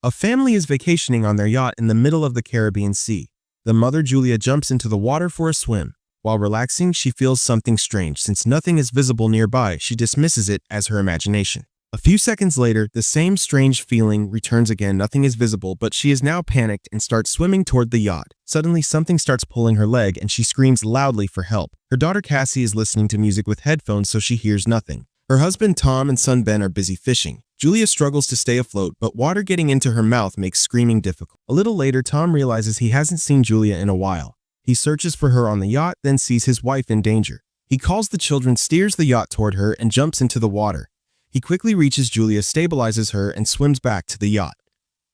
A family is vacationing on their yacht in the middle of the Caribbean Sea. The mother, Julia, jumps into the water for a swim. While relaxing, she feels something strange. Since nothing is visible nearby, she dismisses it as her imagination. A few seconds later, the same strange feeling returns again. Nothing is visible, but she is now panicked and starts swimming toward the yacht. Suddenly, something starts pulling her leg and she screams loudly for help. Her daughter Cassie is listening to music with headphones, so she hears nothing. Her husband Tom and son Ben are busy fishing. Julia struggles to stay afloat, but water getting into her mouth makes screaming difficult. A little later, Tom realizes he hasn't seen Julia in a while. He searches for her on the yacht, then sees his wife in danger. He calls the children, steers the yacht toward her, and jumps into the water. He quickly reaches Julia, stabilizes her, and swims back to the yacht.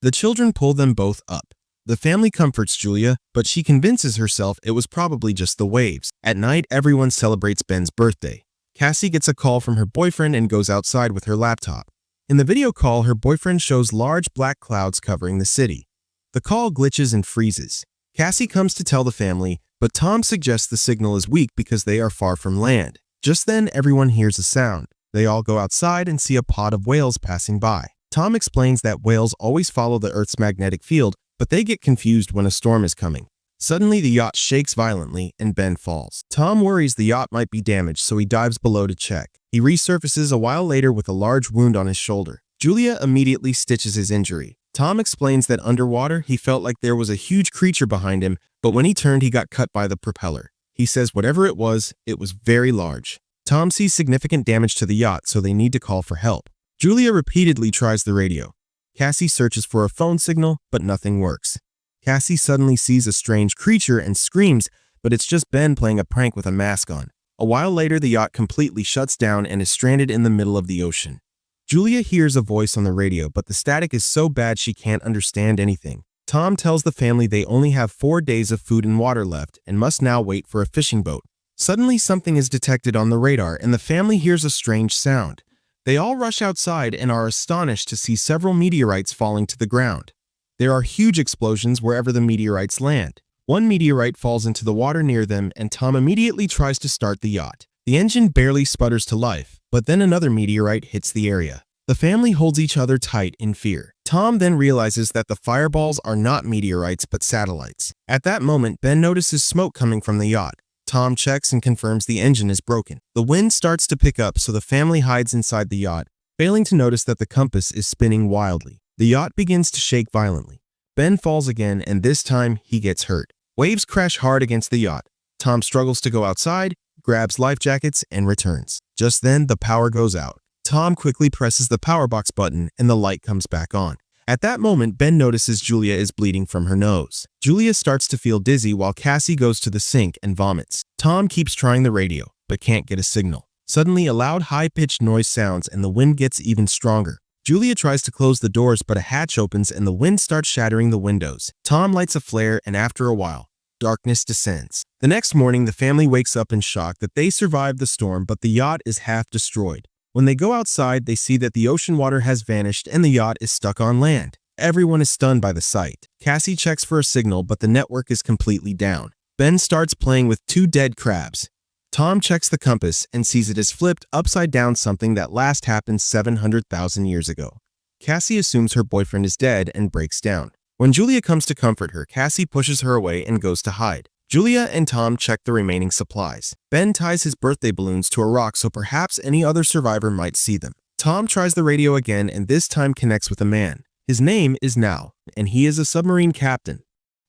The children pull them both up. The family comforts Julia, but she convinces herself it was probably just the waves. At night, everyone celebrates Ben's birthday. Cassie gets a call from her boyfriend and goes outside with her laptop. In the video call, her boyfriend shows large black clouds covering the city. The call glitches and freezes. Cassie comes to tell the family, but Tom suggests the signal is weak because they are far from land. Just then, everyone hears a sound. They all go outside and see a pod of whales passing by. Tom explains that whales always follow the Earth's magnetic field, but they get confused when a storm is coming. Suddenly, the yacht shakes violently and Ben falls. Tom worries the yacht might be damaged, so he dives below to check. He resurfaces a while later with a large wound on his shoulder. Julia immediately stitches his injury. Tom explains that underwater, he felt like there was a huge creature behind him, but when he turned, he got cut by the propeller. He says whatever it was very large. Tom sees significant damage to the yacht, so they need to call for help. Julia repeatedly tries the radio. Cassie searches for a phone signal, but nothing works. Cassie suddenly sees a strange creature and screams, but it's just Ben playing a prank with a mask on. A while later, the yacht completely shuts down and is stranded in the middle of the ocean. Julia hears a voice on the radio, but the static is so bad she can't understand anything. Tom tells the family they only have 4 days of food and water left and must now wait for a fishing boat. Suddenly, something is detected on the radar and the family hears a strange sound. They all rush outside and are astonished to see several meteorites falling to the ground. There are huge explosions wherever the meteorites land. One meteorite falls into the water near them, and Tom immediately tries to start the yacht. The engine barely sputters to life, but then another meteorite hits the area. The family holds each other tight in fear. Tom then realizes that the fireballs are not meteorites but satellites. At that moment, Ben notices smoke coming from the yacht. Tom checks and confirms the engine is broken. The wind starts to pick up, so the family hides inside the yacht, failing to notice that the compass is spinning wildly. The yacht begins to shake violently. Ben falls again, and this time he gets hurt. Waves crash hard against the yacht. Tom struggles to go outside, grabs life jackets, and returns. Just then, the power goes out. Tom quickly presses the power box button, and the light comes back on. At that moment, Ben notices Julia is bleeding from her nose. Julia starts to feel dizzy while Cassie goes to the sink and vomits. Tom keeps trying the radio, but can't get a signal. Suddenly, a loud, high-pitched noise sounds, and the wind gets even stronger. Julia tries to close the doors, but a hatch opens and the wind starts shattering the windows. Tom lights a flare, and after a while, darkness descends. The next morning, the family wakes up in shock that they survived the storm, but the yacht is half destroyed. When they go outside, they see that the ocean water has vanished and the yacht is stuck on land. Everyone is stunned by the sight. Cassie checks for a signal, but the network is completely down. Ben starts playing with 2 dead crabs. Tom checks the compass and sees it is flipped upside down, something that last happened 700,000 years ago. Cassie assumes her boyfriend is dead and breaks down. When Julia comes to comfort her, Cassie pushes her away and goes to hide. Julia and Tom check the remaining supplies. Ben ties his birthday balloons to a rock so perhaps any other survivor might see them. Tom tries the radio again and this time connects with a man. His name is Now, and he is a submarine captain.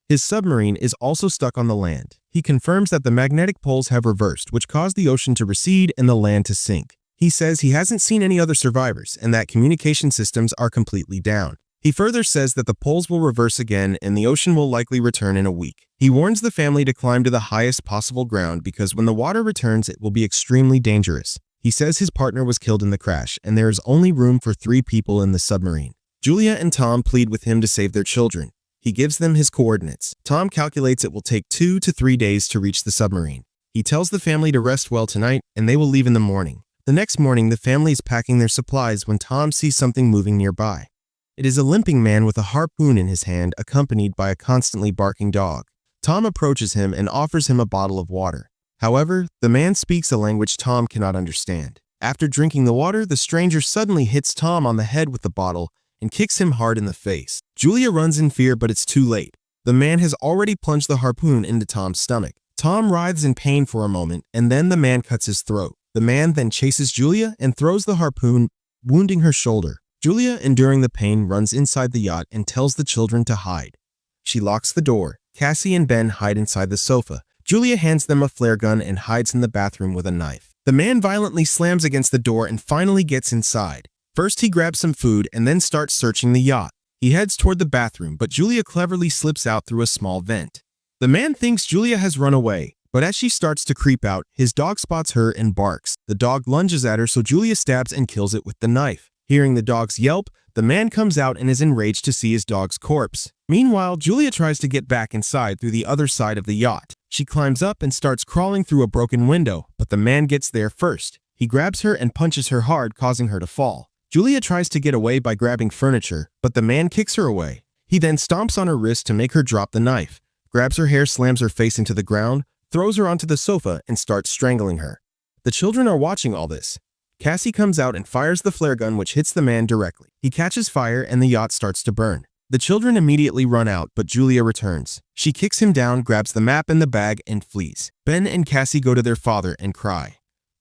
His submarine is also stuck on the land. He confirms that the magnetic poles have reversed, which caused the ocean to recede and the land to sink. He says he hasn't seen any other survivors and that communication systems are completely down. He further says that the poles will reverse again and the ocean will likely return in a week. He warns the family to climb to the highest possible ground because when the water returns, it will be extremely dangerous. He says his partner was killed in the crash and there is only room for 3 people in the submarine. Julia and Tom plead with him to save their children. He gives them his coordinates. Tom calculates it will take 2 to 3 days to reach the submarine. He tells the family to rest well tonight and they will leave in the morning. The next morning, the family is packing their supplies when Tom sees something moving nearby. It is a limping man with a harpoon in his hand, accompanied by a constantly barking dog. Tom approaches him and offers him a bottle of water. However, the man speaks a language Tom cannot understand. After drinking the water, the stranger suddenly hits Tom on the head with the bottle, and kicks him hard in the face. Julia runs in fear, but it's too late. The man has already plunged the harpoon into Tom's stomach. Tom writhes in pain for a moment, and then the man cuts his throat. The man then chases Julia and throws the harpoon, wounding her shoulder. Julia, enduring the pain, runs inside the yacht and tells the children to hide. She locks the door. Cassie and Ben hide inside the sofa. Julia hands them a flare gun and hides in the bathroom with a knife. The man violently slams against the door and finally gets inside. First, he grabs some food and then starts searching the yacht. He heads toward the bathroom, but Julia cleverly slips out through a small vent. The man thinks Julia has run away, but as she starts to creep out, his dog spots her and barks. The dog lunges at her, so Julia stabs and kills it with the knife. Hearing the dog's yelp, the man comes out and is enraged to see his dog's corpse. Meanwhile, Julia tries to get back inside through the other side of the yacht. She climbs up and starts crawling through a broken window, but the man gets there first. He grabs her and punches her hard, causing her to fall. Julia tries to get away by grabbing furniture, but the man kicks her away. He then stomps on her wrist to make her drop the knife, grabs her hair, slams her face into the ground, throws her onto the sofa, and starts strangling her. The children are watching all this. Cassie comes out and fires the flare gun, which hits the man directly. He catches fire and the yacht starts to burn. The children immediately run out, but Julia returns. She kicks him down, grabs the map and the bag, and flees. Ben and Cassie go to their father and cry.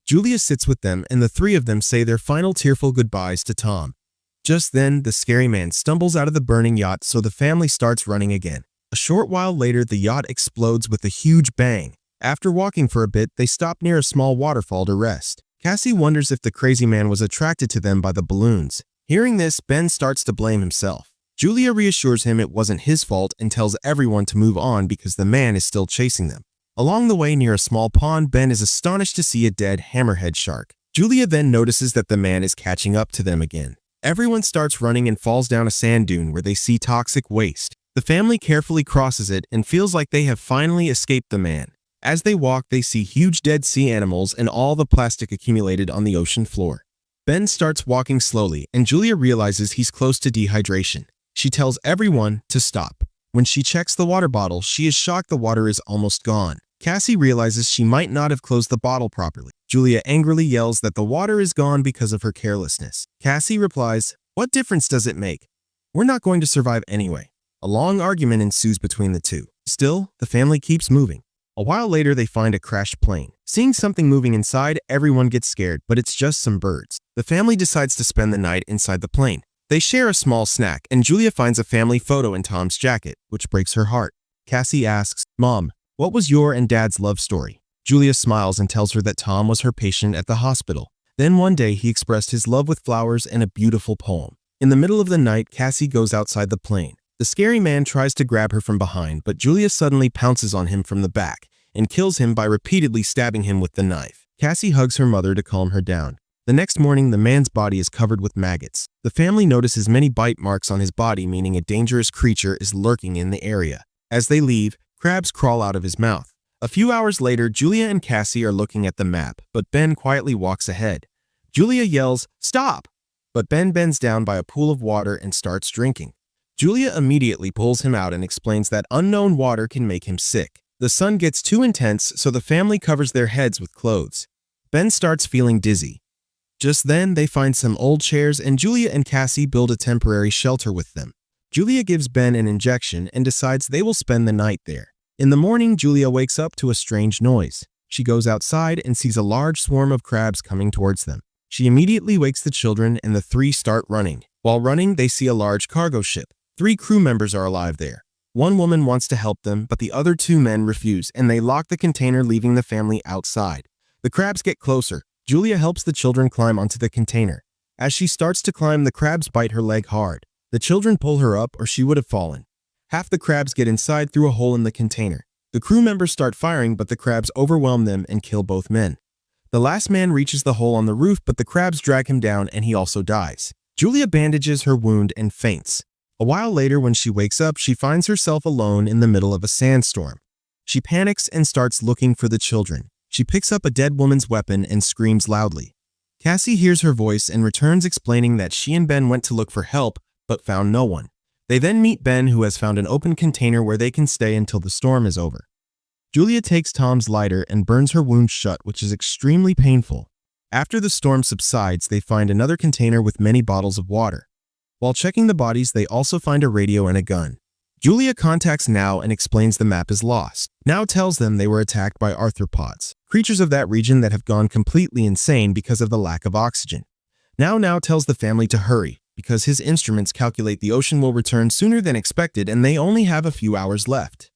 Julia sits with them, and the three of them say their final tearful goodbyes to Tom. Just then, the scary man stumbles out of the burning yacht, so the family starts running again. A short while later, the yacht explodes with a huge bang. After walking for a bit, they stop near a small waterfall to rest. Cassie wonders if the crazy man was attracted to them by the balloons. Hearing this, Ben starts to blame himself. Julia reassures him it wasn't his fault and tells everyone to move on because the man is still chasing them. Along the way near a small pond, Ben is astonished to see a dead hammerhead shark. Julia then notices that the man is catching up to them again. Everyone starts running and falls down a sand dune where they see toxic waste. The family carefully crosses it and feels like they have finally escaped the man. As they walk, they see huge dead sea animals and all the plastic accumulated on the ocean floor. Ben starts walking slowly, and Julia realizes he's close to dehydration. She tells everyone to stop. When she checks the water bottle, she is shocked the water is almost gone. Cassie realizes she might not have closed the bottle properly. Julia angrily yells that the water is gone because of her carelessness. Cassie replies, "What difference does it make? We're not going to survive anyway." A long argument ensues between the two. Still, the family keeps moving. A while later, they find a crashed plane. Seeing something moving inside, everyone gets scared, but it's just some birds. The family decides to spend the night inside the plane. They share a small snack, and Julia finds a family photo in Tom's jacket, which breaks her heart. Cassie asks, "Mom, what was your and Dad's love story?" Julia smiles and tells her that Tom was her patient at the hospital. Then one day, he expressed his love with flowers and a beautiful poem. In the middle of the night, Cassie goes outside the plane. The scary man tries to grab her from behind, but Julia suddenly pounces on him from the back and kills him by repeatedly stabbing him with the knife. Cassie hugs her mother to calm her down. The next morning, the man's body is covered with maggots. The family notices many bite marks on his body, meaning a dangerous creature is lurking in the area. As they leave, crabs crawl out of his mouth. A few hours later, Julia and Cassie are looking at the map, but Ben quietly walks ahead. Julia yells, "Stop!" But Ben bends down by a pool of water and starts drinking. Julia immediately pulls him out and explains that unknown water can make him sick. The sun gets too intense, so the family covers their heads with clothes. Ben starts feeling dizzy. Just then, they find some old chairs, and Julia and Cassie build a temporary shelter with them. Julia gives Ben an injection and decides they will spend the night there. In the morning, Julia wakes up to a strange noise. She goes outside and sees a large swarm of crabs coming towards them. She immediately wakes the children, and the three start running. While running, they see a large cargo ship. 3 crew members are alive there. One woman wants to help them, but the other 2 men refuse, and they lock the container, leaving the family outside. The crabs get closer. Julia helps the children climb onto the container. As she starts to climb, the crabs bite her leg hard. The children pull her up, or she would have fallen. Half the crabs get inside through a hole in the container. The crew members start firing, but the crabs overwhelm them and kill both men. The last man reaches the hole on the roof, but the crabs drag him down, and he also dies. Julia bandages her wound and faints. A while later, when she wakes up, she finds herself alone in the middle of a sandstorm. She panics and starts looking for the children. She picks up a dead woman's weapon and screams loudly. Cassie hears her voice and returns, explaining that she and Ben went to look for help, but found no one. They then meet Ben, who has found an open container where they can stay until the storm is over. Julia takes Tom's lighter and burns her wound shut, which is extremely painful. After the storm subsides, they find another container with many bottles of water. While checking the bodies, they also find a radio and a gun. Julia contacts Now and explains the map is lost. Now tells them they were attacked by arthropods, creatures of that region that have gone completely insane because of the lack of oxygen. Now tells the family to hurry, because his instruments calculate the ocean will return sooner than expected and they only have a few hours left.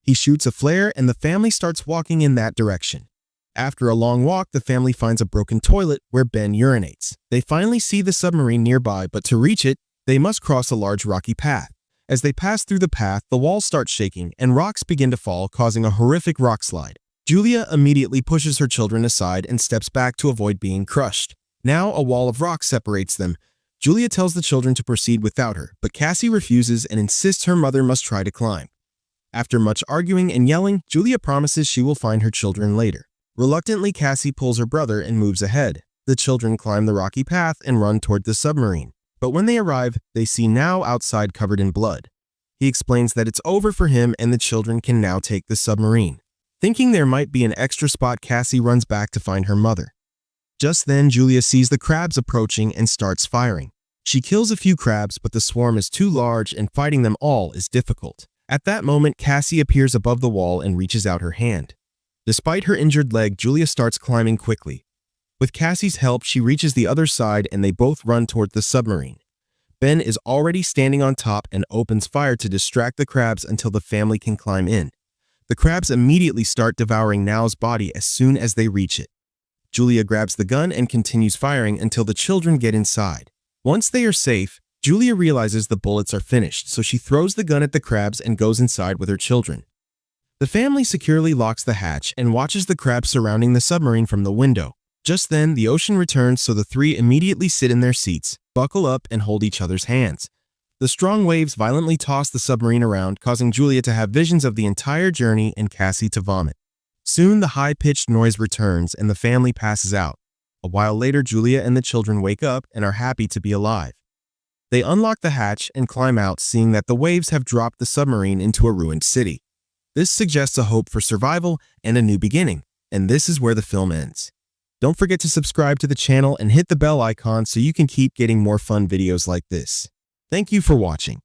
He shoots a flare and the family starts walking in that direction. After a long walk, the family finds a broken toilet where Ben urinates. They finally see the submarine nearby, but to reach it, they must cross a large rocky path. As they pass through the path, the walls start shaking and rocks begin to fall, causing a horrific rock slide. Julia immediately pushes her children aside and steps back to avoid being crushed. Now a wall of rocks separates them. Julia tells the children to proceed without her, but Cassie refuses and insists her mother must try to climb. After much arguing and yelling, Julia promises she will find her children later. Reluctantly, Cassie pulls her brother and moves ahead. The children climb the rocky path and run toward the submarine. But when they arrive, they see Now outside covered in blood. He explains that it's over for him and the children can now take the submarine. Thinking there might be an extra spot, Cassie runs back to find her mother. Just then, Julia sees the crabs approaching and starts firing. She kills a few crabs, but the swarm is too large and fighting them all is difficult. At that moment, Cassie appears above the wall and reaches out her hand. Despite her injured leg, Julia starts climbing quickly. With Cassie's help, she reaches the other side and they both run toward the submarine. Ben is already standing on top and opens fire to distract the crabs until the family can climb in. The crabs immediately start devouring Now's body as soon as they reach it. Julia grabs the gun and continues firing until the children get inside. Once they are safe, Julia realizes the bullets are finished, so she throws the gun at the crabs and goes inside with her children. The family securely locks the hatch and watches the crabs surrounding the submarine from the window. Just then, the ocean returns, so the three immediately sit in their seats, buckle up, and hold each other's hands. The strong waves violently toss the submarine around, causing Julia to have visions of the entire journey and Cassie to vomit. Soon, the high-pitched noise returns and the family passes out. A while later, Julia and the children wake up and are happy to be alive. They unlock the hatch and climb out, seeing that the waves have dropped the submarine into a ruined city. This suggests a hope for survival and a new beginning, and this is where the film ends. Don't forget to subscribe to the channel and hit the bell icon so you can keep getting more fun videos like this. Thank you for watching.